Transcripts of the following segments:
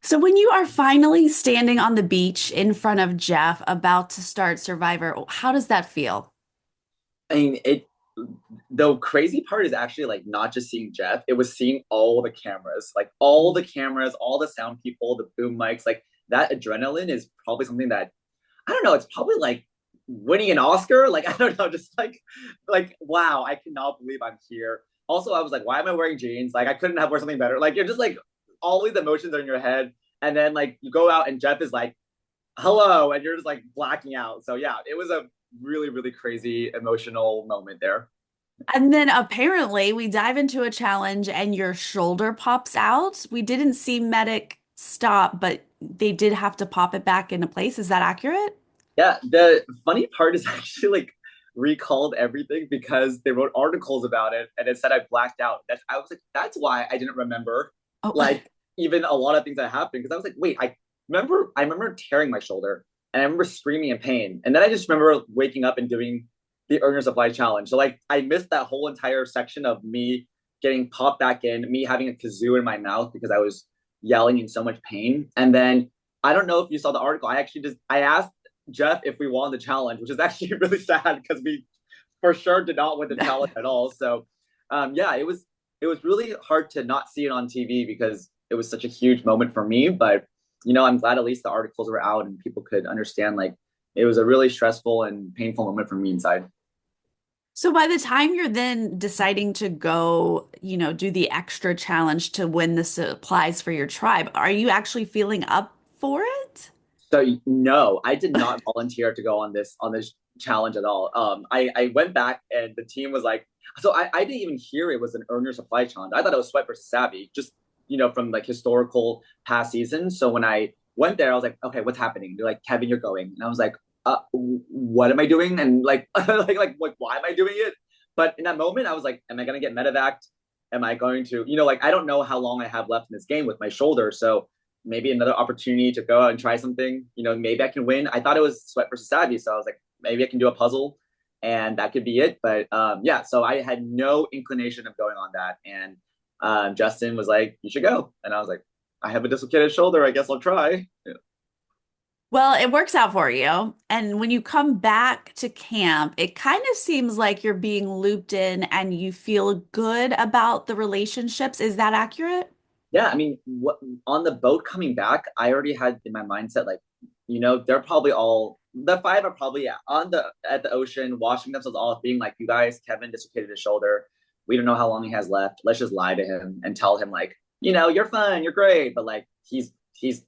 So when you are finally standing on the beach in front of Jeff about to start Survivor, how does that feel? I mean, it the crazy part is actually like not just seeing Jeff, it was seeing all the cameras, like all the cameras, all the sound people, the boom mics, like that adrenaline is probably something that I don't know, it's probably like winning an Oscar. Like, I don't know, just like, wow, I cannot believe I'm here. Also, I was like, why am I wearing jeans? Like, I couldn't have wear something better. Like, you're just like, all these emotions are in your head. And then, like, you go out and Jeff is like, hello. And you're just like blacking out. So, yeah, it was a really, really crazy emotional moment there. And then apparently we dive into a challenge and your shoulder pops out. We didn't see medic stop, but they did have to pop it back into place. Is that accurate? Yeah, the funny part is actually like recalled everything because they wrote articles about it and it said I blacked out. I was like, that's why I didn't remember Oh, like even a lot of things that happened because I was like, wait, I remember tearing my shoulder and I remember screaming in pain. And then I just remember waking up and doing the earner supply challenge. So like I missed that whole entire section of me getting popped back in, me having a kazoo in my mouth because I was yelling in so much pain. And then I don't know if you saw the article. I asked Jeff if we won the challenge, which is actually really sad because we for sure did not win the challenge at all. So yeah, it was really hard to not see it on TV because it was such a huge moment for me. But I'm glad at least the articles were out and people could understand like it was a really stressful and painful moment for me inside. so by the time you're then deciding to go, do the extra challenge to win the supplies for your tribe, are you actually feeling up for it? So no, I did not volunteer to go on this challenge at all. I went back and the team was like, so I didn't even hear it was an earn your supply challenge. I thought it was sweat versus savvy, just from like historical past seasons. So when I went there, I was like, okay, what's happening? They're like, Kevin, you're going, and I was like, what am I doing? And like, like, why am I doing it? But in that moment, I was like, am I gonna get medevaced? Am I going to, like I don't know how long I have left in this game with my shoulder, so maybe another opportunity to go out and try something. Maybe I can win. I thought it was sweat versus savvy, so I was like, maybe I can do a puzzle, and that could be it. But yeah, so I had no inclination of going on that, and Justin was like, "You should go," and I was like, "I have a dislocated shoulder. I guess I'll try." Yeah. Well, it works out for you. And when you come back to camp, it kind of seems like you're being looped in and you feel good about the relationships. Is that accurate? Yeah, I mean, on the boat coming back, I already had in my mindset like, they're probably all the five are probably on the at the ocean, washing themselves off, being like, "You guys, Kevin dislocated his shoulder. We don't know how long he has left. Let's just lie to him and tell him like, you're fine, you're great, but like he's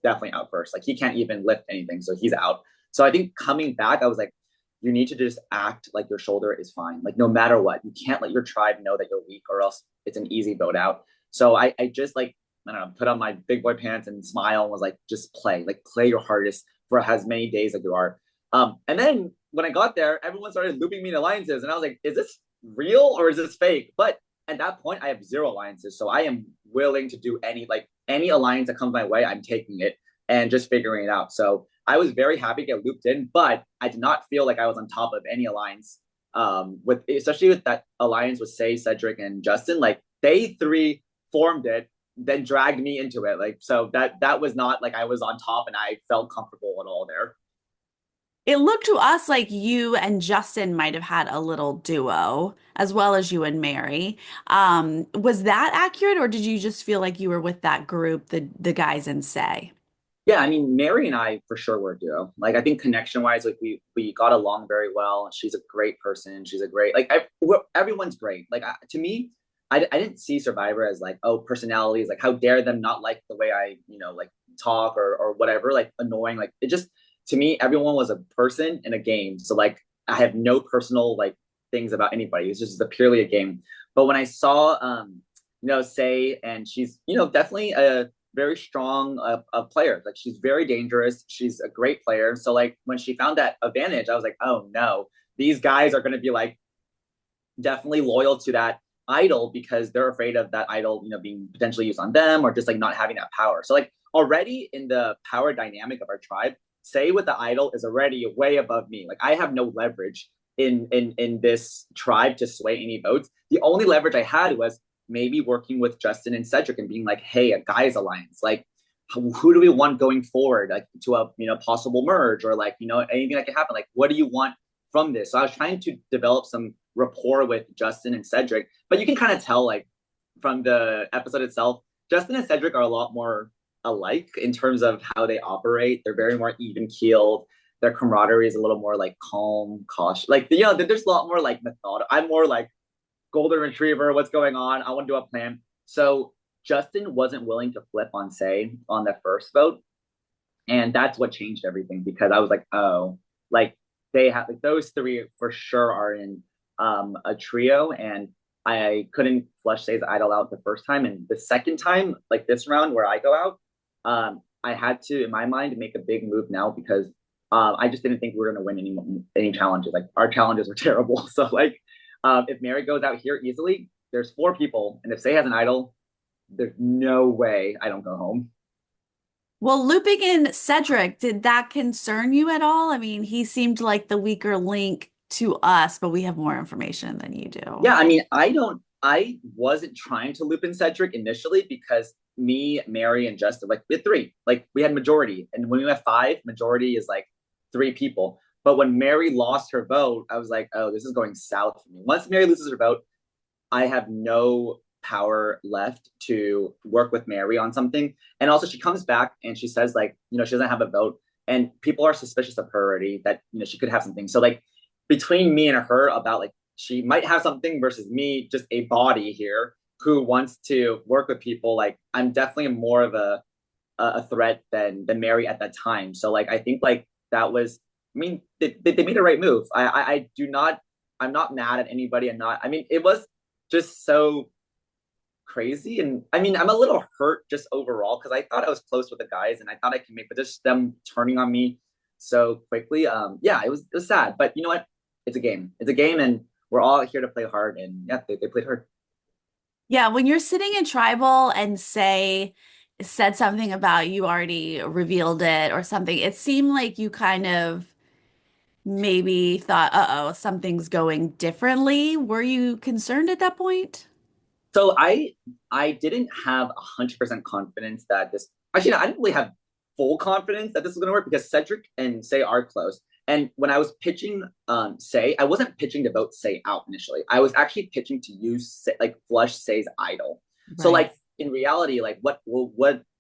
definitely out first. Like he can't even lift anything, so he's out." So I think coming back, I was like, you need to just act like your shoulder is fine. Like no matter what, you can't let your tribe know that you're weak, or else it's an easy boat out. So I just like I don't know, put on my big boy pants and smile and was like, just play, like play your hardest for as many days as you are. And then when I got there, everyone started looping me in alliances, and I was like, is this real or is this fake? But at that point, I have zero alliances, so I am willing to do any alliance that comes my way. I'm taking it and just figuring it out. So I was very happy to get looped in, but I did not feel like I was on top of any alliance. With especially with that alliance with Say, Cedric, and Justin, like they three formed it then dragged me into it. Like so that was not like I was on top and I felt comfortable at all there. It looked to us like you and Justin might have had a little duo, as well as you and Mary. Was that accurate, or did you just feel like you were with that group, the guys in Say? Yeah, I mean Mary and I for sure were a duo. Like I think connection wise, like we got along very well. She's a great person. She's a great everyone's great. Like to me, I didn't see Survivor as like, oh, personalities, like how dare them not like the way I like talk or whatever, like annoying. Like it just to me everyone was a person in a game. So like I have no personal like things about anybody. It's just purely a game. But when I saw Say, and she's definitely a very strong player. Like she's very dangerous. She's a great player. So like when she found that advantage, I was like, oh no, these guys are going to be like definitely loyal to that idol because they're afraid of that idol, being potentially used on them or just like not having that power. So like already in the power dynamic of our tribe, Say with the idol is already way above me. Like I have no leverage in this tribe to sway any votes. The only leverage I had was maybe working with Justin and Cedric and being like, hey, a guys alliance. Like who do we want going forward, like to a possible merge or like anything that can happen. Like, what do you want from this? So I was trying to develop some rapport with Justin and Cedric, but you can kind of tell like from the episode itself, Justin and Cedric are a lot more alike in terms of how they operate. They're very more even keeled. Their camaraderie is a little more like calm, cautious. Like there's a lot more like method. I'm more like golden retriever. What's going on? I want to do a plan. So Justin wasn't willing to flip on Say on the first vote, and that's what changed everything because I was like, oh, like they have like those three for sure are in a trio, and I couldn't flush Say's idol out the first time, and the second time, like this round where I go out, I had to in my mind make a big move now because I just didn't think we were gonna win any challenges. Like our challenges were terrible, so like if Mary goes out here easily, there's four people, and if Say has an idol, there's no way I don't go home. Well, looping in Cedric, did that concern you at all? I mean, he seemed like the weaker link to us, but we have more information than you do. Yeah, I mean, I wasn't trying to loop in Cedric initially because me, Mary, and Justin, like we had three, like we had majority, and when we have five, majority is like three people. But when Mary lost her vote, I was like, oh, this is going south for me. Once Mary loses her vote, I have no power left to work with Mary on something. And also, she comes back and she says, like, she doesn't have a vote. And people are suspicious of her already that, she could have something. So, like, between me and her about, like, she might have something versus me, just a body here who wants to work with people. Like, I'm definitely more of a threat than Mary at that time. So, like, I think, like, that was, I mean, they made a right move. I do not, I'm not mad at anybody. I mean, it was just so crazy. And I mean, I'm a little hurt just overall because I thought I was close with the guys and I thought I could make, but just them turning on me so quickly. Yeah, it was sad, but you know what? It's a game. It's a game, and we're all here to play hard. And yeah, they played hard. Yeah, when you're sitting in tribal and say said something about you already revealed it or something, it seemed like you kind of maybe thought, uh-oh, something's going differently. Were you concerned at that point? So I didn't have 100% confidence that this. Actually, no, I didn't really have full confidence that this was going to work because Cedric and Say are close. And when I was pitching Say, I wasn't pitching to vote Say out initially. I was actually pitching to use like flush Say's idol. So Right. like in reality, like what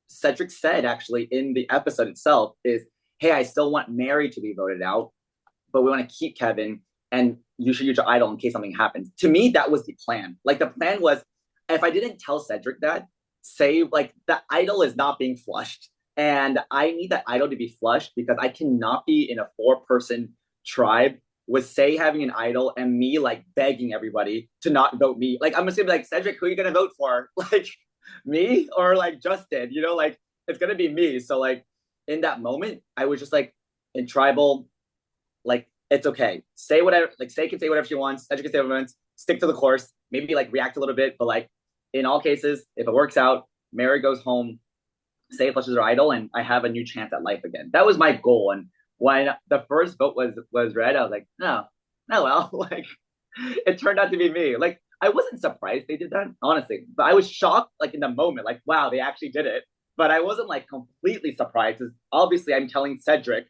Cedric said actually in the episode itself is, hey, I still want Mary to be voted out, but we want to keep Kevin, and you should use your idol in case something happens. To me, that was the plan. Like the plan was, if I didn't tell Cedric that, say like the idol is not being flushed, and I need that idol to be flushed because I cannot be in a four-person tribe with Say having an idol and me like begging everybody to not vote me. Like I'm just gonna be like, Cedric, who are you gonna vote for? Like me or like Justin? Like it's gonna be me. So like in that moment, I was just like in tribal, like it's okay. Say whatever, like Say can say whatever she wants, Cedric can say whatever she wants, stick to the course, maybe like react a little bit, but like in all cases, if it works out, Mary goes home, Say flushes her idol, and I have a new chance at life again. That was my goal. And when the first vote was read, I was like, no, no, well, like it turned out to be me. Like I wasn't surprised they did that, honestly, but I was shocked, like in the moment, like wow, they actually did it. But I wasn't like completely surprised because obviously I'm telling Cedric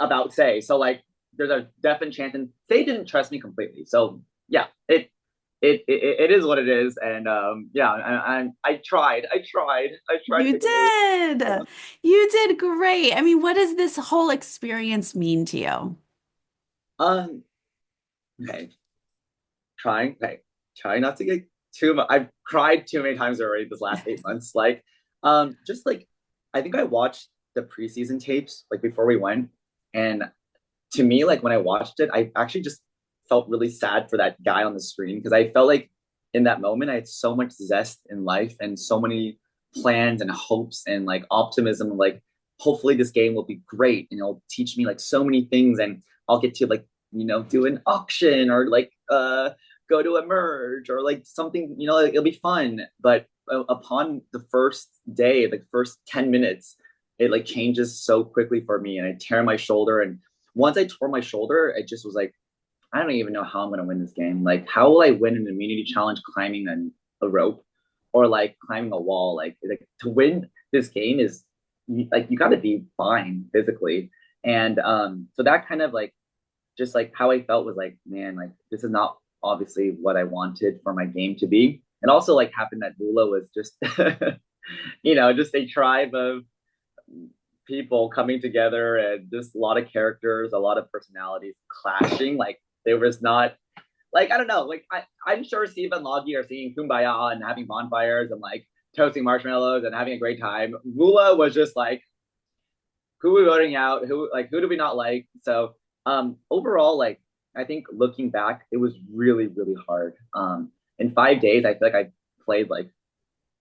about Say. So like there's a definite chance, and Say didn't trust me completely. So yeah, it is what it is, and yeah, I tried to You take a move. did. You did great. I mean, what does this whole experience mean to you? Um, okay, okay, trying not to get too much. I've cried too many times already this last 8 months. Like, just like I think I watched the preseason tapes like before we went, and to me, like when I watched it, I actually just felt really sad for that guy on the screen because I felt like in that moment I had so much zest in life and so many plans and hopes and like optimism. Like hopefully this game will be great and it'll teach me like so many things, and I'll get to like do an auction or like go to a merge or like something. Like, it'll be fun. But upon the first day, the first 10 minutes, it like changes so quickly for me, and I tear my shoulder. And once I tore my shoulder, it just was like, I don't even know how I'm going to win this game. Like, how will I win an immunity challenge climbing a rope or like climbing a wall? Like to win this game is like you got to be fine physically, and so that kind of like just like how I felt was like, man, like this is not obviously what I wanted for my game to be. It also like happened that Bula was just just a tribe of people coming together and just a lot of characters, a lot of personalities clashing. Like there was not like I don't know, like I'm sure Steve and Logie are singing Kumbaya and having bonfires and like toasting marshmallows and having a great time. Bula was just like who are we voting out? Who do we not like? So overall, like I think looking back, it was really, really hard. In 5 days, I feel like I played like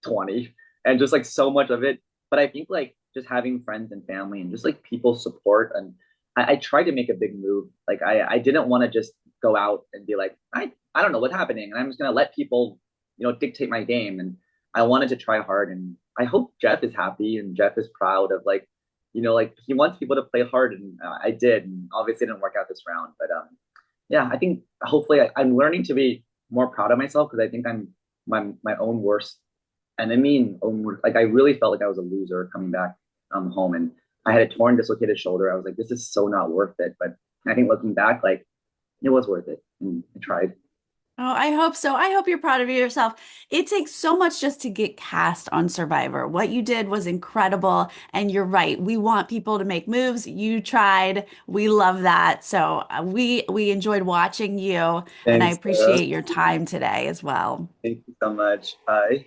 20 and just like so much of it. But I think like just having friends and family and just like people support and I tried to make a big move. Like I didn't want to just go out and be like, I don't know what's happening. And I'm just gonna let people, dictate my game. And I wanted to try hard and I hope Jeff is happy and Jeff is proud of like, like he wants people to play hard and I did. And obviously it didn't work out this round. But yeah, I think hopefully I'm learning to be more proud of myself because I think I'm my own worst enemy and like I really felt like I was a loser coming back home and I had a torn dislocated shoulder. I was like, this is so not worth it. But I think looking back, like it was worth it. And I tried. Oh, I hope so. I hope you're proud of yourself. It takes so much just to get cast on Survivor. What you did was incredible. And you're right. We want people to make moves. You tried. We love that. So we enjoyed watching you, and I Thanks, Sarah. appreciate your time today as well. Thank you so much. Bye.